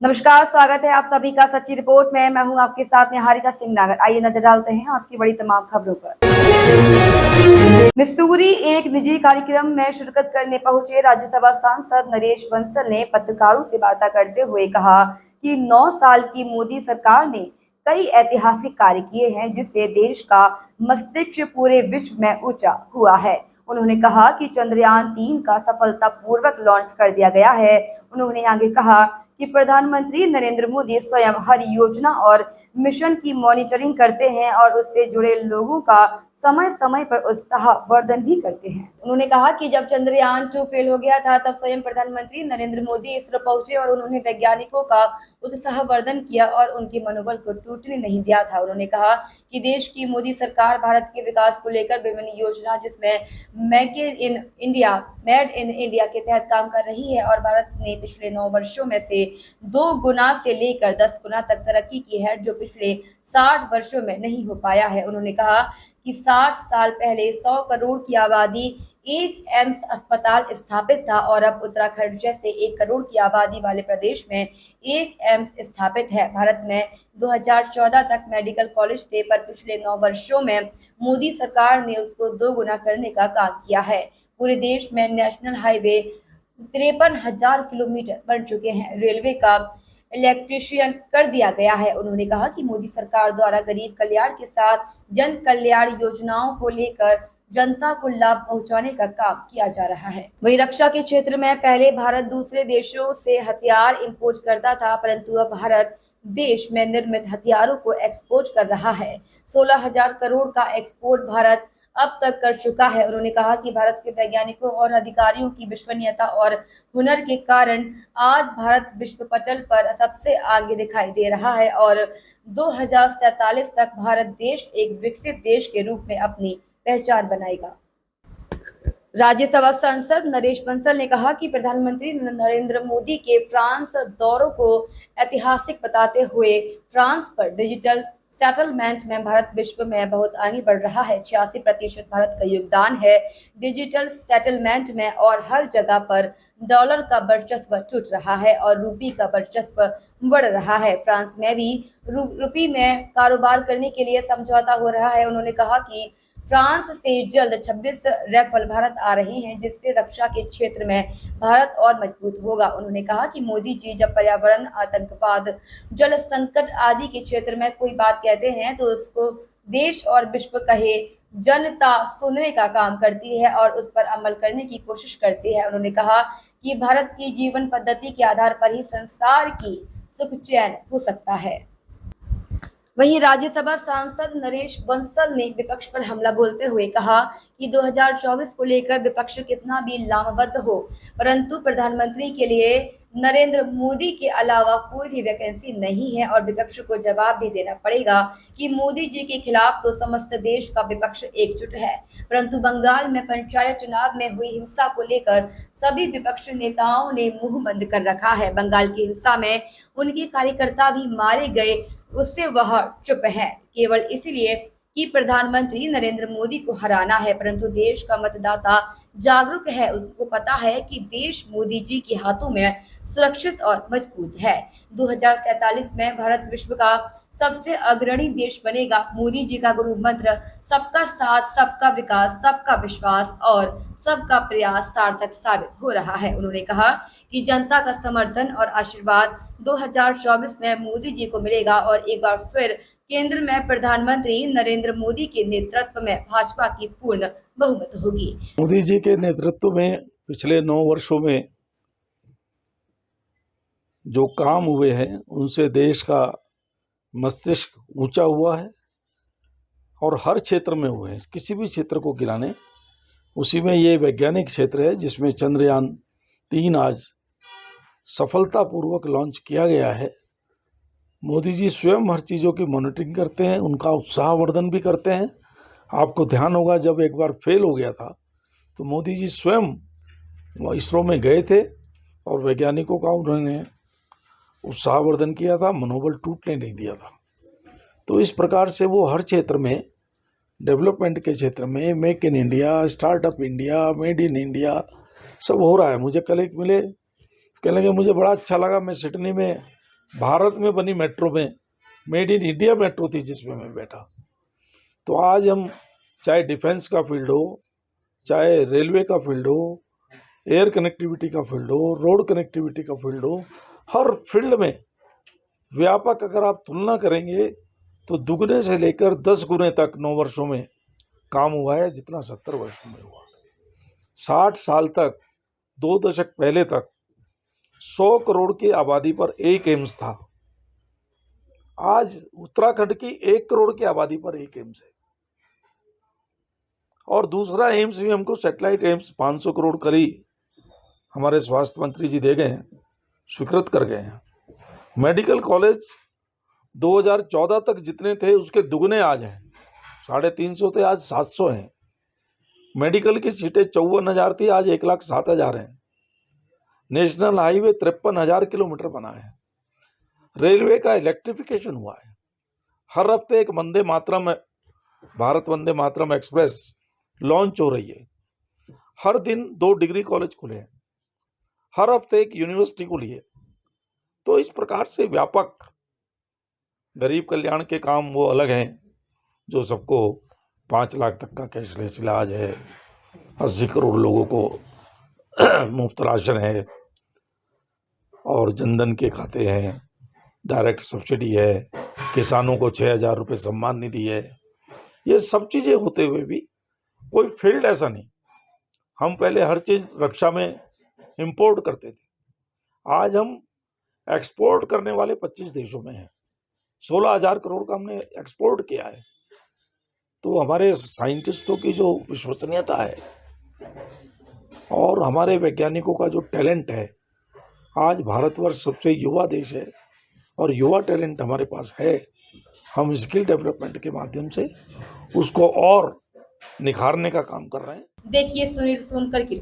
नमस्कार, स्वागत है आप सभी का सच्ची रिपोर्ट में। मैं हूं आपके साथ निहारिका सिंह नागर। आइए नजर डालते हैं आज की बड़ी तमाम खबरों पर। मिसूरी एक निजी कार्यक्रम में शिरकत करने पहुंचे राज्यसभा सांसद नरेश बंसल ने पत्रकारों से वार्ता करते हुए कहा कि 9 साल की मोदी सरकार ने कई ऐतिहासिक कार्य किए हैं, जिससे देश का मस्तिष्क पूरे विश्व में ऊंचा हुआ है। उन्होंने कहा कि चंद्रयान-3 का सफलतापूर्वक लॉन्च कर दिया गया है। उन्होंने आगे कहा कि प्रधानमंत्री नरेंद्र मोदी स्वयं हर योजना और मिशन की मॉनिटरिंग करते हैं और उससे जुड़े लोगों का समय समय पर उत्साहवर्धन भी करते हैं। उन्होंने कहा कि जब चंद्रयान-2 फेल हो गया था, तब स्वयं प्रधानमंत्री नरेंद्र मोदी इसरो पहुंचे और उन्होंने वैज्ञानिकों का उत्साहवर्धन किया और उनके मनोबल को टूटने नहीं दिया था। उन्होंने कहा कि देश की मोदी सरकार भारत के विकास को लेकर विभिन्न योजना, जिसमें मेड इन इंडिया के तहत काम कर रही है और भारत ने पिछले 9 वर्षों में से 2 गुना से लेकर 10 गुना तक तरक्की की है, जो पिछले 60 वर्षों में नहीं हो पाया है। उन्होंने कहा कि 60 साल पहले 100 करोड़ की आबादी एक एम्स अस्पताल स्थापित था और अब उत्तराखंड जैसे 1 करोड़ की आबादी वाले प्रदेश में एक एम्स स्थापित है। भारत में 2014 तक मेडिकल कॉलेज थे, पर पिछले 9 वर्षों में मोदी सरकार ने उसको 2 गुना करने का काम किया है। पूरे देश में नेशनल हाईवे 53,000 किलोमीटर बन चुके हैं। रेलवे का इलेक्ट्रिशियन कर दिया गया है। उन्होंने कहा कि मोदी सरकार द्वारा गरीब कल्याण के साथ जन कल्याण योजनाओं को लेकर जनता को लाभ पहुंचाने का काम किया जा रहा है। वहीं रक्षा के क्षेत्र में पहले भारत दूसरे देशों से हथियार इंपोर्ट करता था, परंतु अब भारत देश में निर्मित हथियारों को एक्सपोर्ट कर रहा है। 16,000 करोड़ का एक्सपोर्ट भारत अब तक कर चुका है। उन्होंने कहा कि भारत के वैज्ञानिकों और अधिकारियों की विश्वसनीयता और हुनर के कारण आज भारत विश्व पटल पर सबसे आगे दिखाई दे रहा है और 2047 तक भारत देश एक विकसित देश के रूप में अपनी पहचान बनाएगा। राज्यसभा सांसद नरेश बंसल ने कहा कि प्रधानमंत्री नरेंद्र मोदी के फ्रांस दौरों को ऐतिहासिक बताते हुए फ्रांस पर डिजिटल सेटलमेंट में भारत विश्व में बहुत आगे बढ़ रहा है। 86% भारत का योगदान है डिजिटल सेटलमेंट में और हर जगह पर डॉलर का वर्चस्व टूट रहा है और रूपी का वर्चस्व बढ़ रहा है। फ्रांस में भी रूपी में कारोबार करने के लिए समझौता हो रहा है। उन्होंने कहा कि फ्रांस से जल्द 26 राइफल भारत आ रहे हैं, जिससे रक्षा के क्षेत्र में भारत और मजबूत होगा। उन्होंने कहा कि मोदी जी जब पर्यावरण, आतंकवाद, जल संकट आदि के क्षेत्र में कोई बात कहते हैं तो उसको देश और विश्व कहे जनता सुनने का काम करती है और उस पर अमल करने की कोशिश करती है। उन्होंने कहा कि भारत की जीवन पद्धति के आधार पर ही संसार की सुख चैन हो सकता है। वहीं राज्यसभा सांसद नरेश बंसल ने विपक्ष पर हमला बोलते हुए कहा कि 2024 को लेकर विपक्ष कितना भी लामबद्ध हो, परंतु प्रधानमंत्री के लिए नरेंद्र मोदी के अलावा कोई भी वैकेंसी नहीं है और विपक्ष को जवाब भी देना पड़ेगा कि मोदी जी के खिलाफ तो समस्त देश का विपक्ष एकजुट है, परंतु बंगाल में पंचायत चुनाव में हुई हिंसा को लेकर सभी विपक्ष नेताओं ने मुंह बंद कर रखा है। बंगाल की हिंसा में उनके कार्यकर्ता भी मारे गए, उससे वह चुप है, केवल इसलिए कि प्रधानमंत्री नरेंद्र मोदी को हराना है, परंतु देश का मतदाता जागरूक है। उसको पता है कि देश मोदी जी के हाथों में सुरक्षित और मजबूत है। 2047 में भारत विश्व का सबसे अग्रणी देश बनेगा। मोदी जी का गुरु मंत्र सबका साथ, सबका विकास, सबका विश्वास और सबका प्रयास सार्थक साबित हो रहा है। उन्होंने कहा कि जनता का समर्थन और आशीर्वाद 2024 में मोदी जी को मिलेगा और एक बार फिर केंद्र में प्रधानमंत्री नरेंद्र मोदी के नेतृत्व में भाजपा की पूर्ण बहुमत होगी। मोदी जी के नेतृत्व में पिछले 9 वर्षों में जो काम हुए हैं उनसे देश का मस्तिष्क ऊंचा हुआ है और हर क्षेत्र में हुए हैं, किसी भी क्षेत्र को गिराने। उसी में ये वैज्ञानिक क्षेत्र है जिसमें चंद्रयान-3 आज सफलतापूर्वक लॉन्च किया गया है। मोदी जी स्वयं हर चीज़ों की मॉनिटरिंग करते हैं, उनका उत्साहवर्धन भी करते हैं। आपको ध्यान होगा जब एक बार फेल हो गया था तो मोदी जी स्वयं इसरो में गए थे और वैज्ञानिकों का उन्होंने उत्साहवर्धन किया था, मनोबल टूटने नहीं दिया था। तो इस प्रकार से वो हर क्षेत्र में, डेवलपमेंट के क्षेत्र में, make in India, startup India, made in India सब हो रहा है। मुझे कल एक मिले, कहने लगे मुझे बड़ा अच्छा लगा, मैं सिडनी में भारत में बनी मेट्रो में मेड इन इंडिया मेट्रो थी जिसमें मैं बैठा। तो आज हम चाहे डिफेंस का फील्ड हो, चाहे रेलवे का फील्ड हो, एयर कनेक्टिविटी का फील्ड हो, रोड कनेक्टिविटी का फील्ड हो, हर फील्ड में व्यापक अगर आप तुलना करेंगे तो दुगने से लेकर 10 गुने तक 9 वर्षों में काम हुआ है जितना 70 वर्षों में हुआ। 60 साल तक, 2 दशक पहले तक 100 करोड़ की आबादी पर एक एम्स था। आज उत्तराखंड की 1 करोड़ की आबादी पर एक एम्स है। और दूसरा एम्स भी हमको सैटेलाइट एम्स 500 करोड़ करीब हमारे स्वास्थ्य मंत्री जी दे गए हैं, स्वीकृत कर गए हैं। मेडिकल कॉलेज 2014 तक जितने थे उसके दुगने आज हैं, 350 थे आज 700 हैं। मेडिकल की सीटें 54,000 थी आज 1,07,000 हैं। नेशनल हाईवे 53,000 किलोमीटर बना है। रेलवे का इलेक्ट्रिफिकेशन हुआ है। हर हफ्ते एक वंदे मातरम भारत वंदे मातरम एक्सप्रेस लॉन्च हो रही है। हर दिन 2 डिग्री कॉलेज खुले हैं। हर हफ्ते एक यूनिवर्सिटी खुली है। तो इस प्रकार से व्यापक गरीब कल्याण के काम वो अलग हैं जो सबको 5 लाख तक का कैशलेस इलाज है, 80 करोड़ लोगों को मुफ्त राशन है और जनधन के खाते हैं, डायरेक्ट सब्सिडी है, किसानों को 6,000 रुपये सम्मान निधि है। ये सब चीज़ें होते हुए भी कोई फील्ड ऐसा नहीं। हम पहले हर चीज़ रक्षा में इंपोर्ट करते थे, आज हम एक्सपोर्ट करने वाले 25 देशों में हैं। 16,000 करोड़ का हमने एक्सपोर्ट किया है। तो हमारे साइंटिस्टों की जो विश्वसनीयता है और हमारे वैज्ञानिकों का जो टैलेंट है, आज भारतवर्ष सबसे युवा देश है और युवा टैलेंट हमारे पास है। हम स्किल डेवलपमेंट के माध्यम से उसको और निखारने का काम कर रहे हैं। देखिए सुनील सोनकर की